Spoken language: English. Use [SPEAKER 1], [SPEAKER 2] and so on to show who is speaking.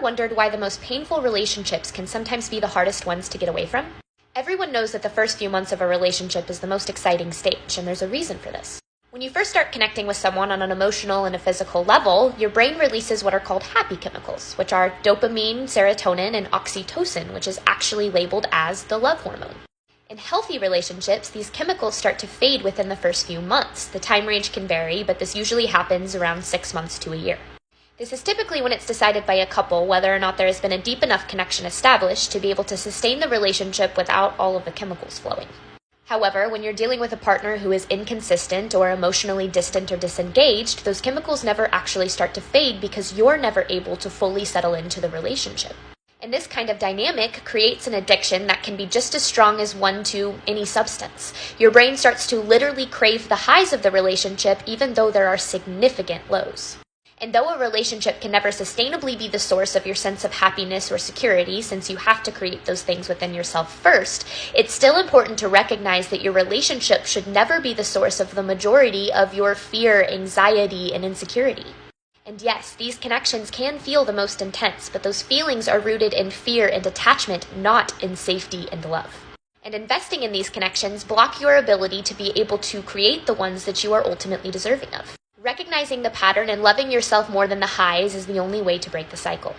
[SPEAKER 1] wondered why the most painful relationships can sometimes be the hardest ones to get away from? Everyone knows that the first few months of a relationship is the most exciting stage, and there's a reason for this. When you first start connecting with someone on an emotional and a physical level, your brain releases what are called happy chemicals, which are dopamine, serotonin, and oxytocin, which is actually labeled as the love hormone. In healthy relationships, these chemicals start to fade within the first few months. The time range can vary, but this usually happens around 6 months to a year. This is typically when it's decided by a couple whether or not there has been a deep enough connection established to be able to sustain the relationship without all of the chemicals flowing. However, when you're dealing with a partner who is inconsistent or emotionally distant or disengaged, those chemicals never actually start to fade because you're never able to fully settle into the relationship. And this kind of dynamic creates an addiction that can be just as strong as one to any substance. Your brain starts to literally crave the highs of the relationship even though there are significant lows. And though a relationship can never sustainably be the source of your sense of happiness or security, since you have to create those things within yourself first, it's still important to recognize that your relationship should never be the source of the majority of your fear, anxiety, and insecurity. And yes, these connections can feel the most intense, but those feelings are rooted in fear and attachment, not in safety and love. And investing in these connections block your ability to be able to create the ones that you are ultimately deserving of. Recognizing the pattern and loving yourself more than the highs is the only way to break the cycle.